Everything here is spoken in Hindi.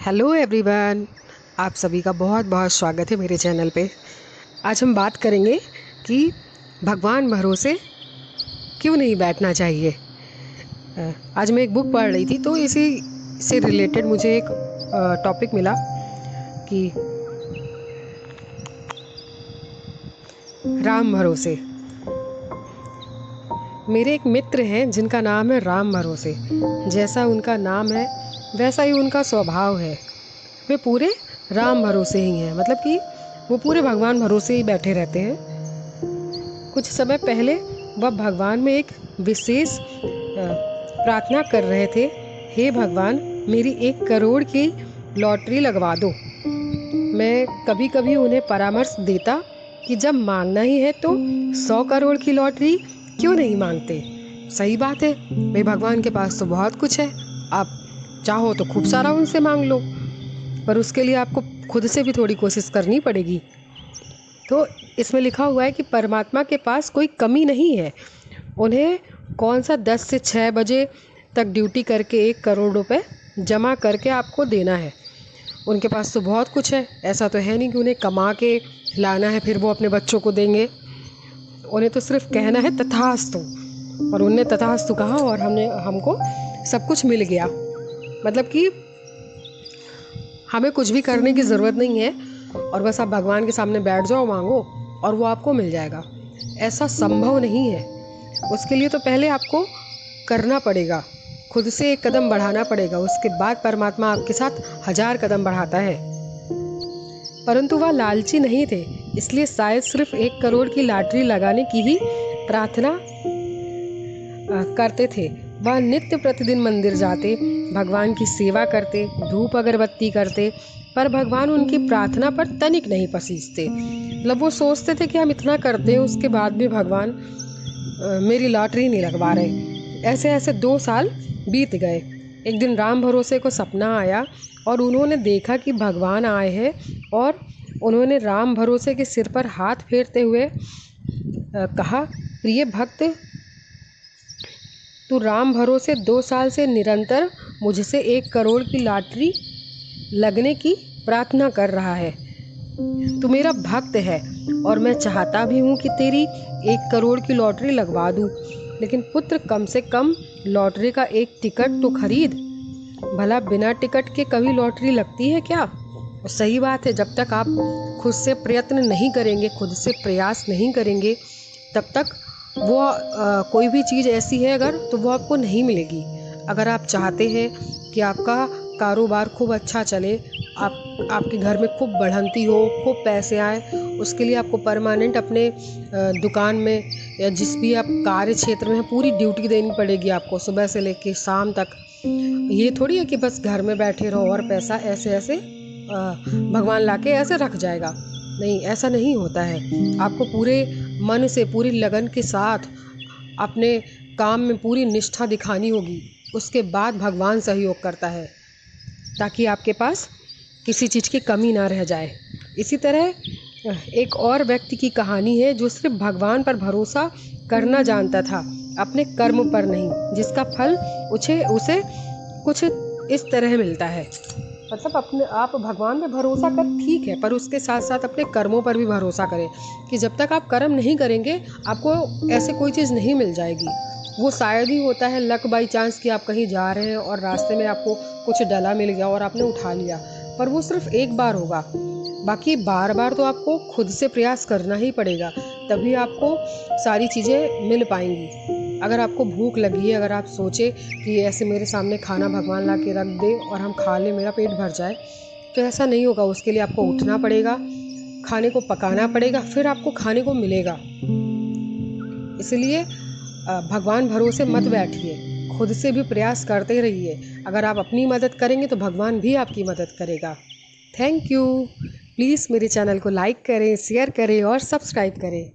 हेलो एवरीवन, आप सभी का बहुत बहुत स्वागत है मेरे चैनल पे। आज हम बात करेंगे कि भगवान भरोसे क्यों नहीं बैठना चाहिए। आज मैं एक बुक पढ़ रही थी तो इसी से रिलेटेड मुझे एक टॉपिक मिला कि राम भरोसे। मेरे एक मित्र हैं जिनका नाम है राम भरोसे। जैसा उनका नाम है वैसा ही उनका स्वभाव है। वे पूरे राम भरोसे ही हैं, मतलब कि वो पूरे भगवान भरोसे ही बैठे रहते हैं। कुछ समय पहले वह भगवान में एक विशेष प्रार्थना कर रहे थे, हे भगवान मेरी 1 करोड़ की लॉटरी लगवा दो। मैं कभी कभी उन्हें परामर्श देता कि जब मांगना ही है तो 100 करोड़ की लॉटरी क्यों नहीं मांगते। सही बात है भाई, भगवान के पास तो बहुत कुछ है, आप चाहो तो खूब सारा उनसे मांग लो, पर उसके लिए आपको खुद से भी थोड़ी कोशिश करनी पड़ेगी। तो इसमें लिखा हुआ है कि परमात्मा के पास कोई कमी नहीं है। उन्हें कौन सा 10 से 6 बजे तक ड्यूटी करके 1 करोड़ रुपए जमा करके आपको देना है। उनके पास तो बहुत कुछ है, ऐसा तो है नहीं कि उन्हें कमा के लाना है फिर वो अपने बच्चों को देंगे। उन्हें तो सिर्फ कहना है तथास्तु, और उन्होंने तथास्तु कहा और हमको सब कुछ मिल गया। मतलब कि हमें कुछ भी करने की ज़रूरत नहीं है और बस आप भगवान के सामने बैठ जाओ, मांगो और वो आपको मिल जाएगा। ऐसा संभव नहीं है। उसके लिए तो पहले आपको करना पड़ेगा, खुद से 1 कदम बढ़ाना पड़ेगा, उसके बाद परमात्मा आपके साथ 1000 कदम बढ़ाता है। परंतु वह लालची नहीं थे, इसलिए शायद सिर्फ 1 करोड़ की लॉटरी लगाने की ही प्रार्थना करते थे। वह नित्य प्रतिदिन मंदिर जाते, भगवान की सेवा करते, धूप अगरबत्ती करते, पर भगवान उनकी प्रार्थना पर तनिक नहीं पसीजते। मतलब वो सोचते थे कि हम इतना करते हैं, उसके बाद भी भगवान मेरी लॉटरी नहीं लगवा रहे। ऐसे ऐसे 2 साल बीत गए। एक दिन राम भरोसे को सपना आया और उन्होंने देखा कि भगवान आए हैं और उन्होंने राम भरोसे के सिर पर हाथ फेरते हुए कहा, प्रिय भक्त, तू राम भरोसे 2 साल से निरंतर मुझसे 1 करोड़ की लॉटरी लगने की प्रार्थना कर रहा है। तू मेरा भक्त है और मैं चाहता भी हूँ कि तेरी 1 करोड़ की लॉटरी लगवा दूँ, लेकिन पुत्र कम से कम लॉटरी का 1 टिकट तो खरीद। भला बिना टिकट के कभी लॉटरी लगती है क्या? और सही बात है, जब तक आप खुद से प्रयत्न नहीं करेंगे, खुद से प्रयास नहीं करेंगे, तब तक वो कोई भी चीज़ ऐसी है अगर तो वो आपको नहीं मिलेगी। अगर आप चाहते हैं कि आपका कारोबार खूब अच्छा चले, आपके घर में खूब बढ़ंती हो, खूब पैसे आए, उसके लिए आपको परमानेंट अपने दुकान में या जिस भी आप कार्य क्षेत्र में पूरी ड्यूटी देनी पड़ेगी आपको, सुबह से लेके शाम तक। ये थोड़ी है कि बस घर में बैठे रहो और पैसा ऐसे ऐसे भगवान लाके ऐसे रख जाएगा। नहीं, ऐसा नहीं होता है। आपको पूरे मन से, पूरी लगन के साथ अपने काम में पूरी निष्ठा दिखानी होगी, उसके बाद भगवान सहयोग करता है, ताकि आपके पास किसी चीज़ की कमी ना रह जाए। इसी तरह एक और व्यक्ति की कहानी है जो सिर्फ भगवान पर भरोसा करना जानता था, अपने कर्म पर नहीं, जिसका फल उसे कुछ इस तरह मिलता है। मतलब अपने आप भगवान पे भरोसा कर ठीक है, पर उसके साथ साथ अपने कर्मों पर भी भरोसा करें कि जब तक आप कर्म नहीं करेंगे आपको ऐसे कोई चीज़ नहीं मिल जाएगी। वो शायद ही होता है लक बाई चांस कि आप कहीं जा रहे हैं और रास्ते में आपको कुछ डला मिल गया और आपने उठा लिया, पर वो सिर्फ एक बार होगा। बाकी बार बार तो आपको खुद से प्रयास करना ही पड़ेगा, तभी आपको सारी चीज़ें मिल पाएंगी। अगर आपको भूख लगी है, अगर आप सोचे कि ऐसे मेरे सामने खाना भगवान ला के रख दे और हम खा लें, मेरा पेट भर जाए, तो ऐसा नहीं होगा। उसके लिए आपको उठना पड़ेगा, खाने को पकाना पड़ेगा, फिर आपको खाने को मिलेगा। इसलिए भगवान भरोसे मत बैठिए, खुद से भी प्रयास करते रहिए। अगर आप अपनी मदद करेंगे तो भगवान भी आपकी मदद करेगा। Thank you. प्लीज़ मेरे चैनल को लाइक करें, शेयर करें और सब्सक्राइब करें।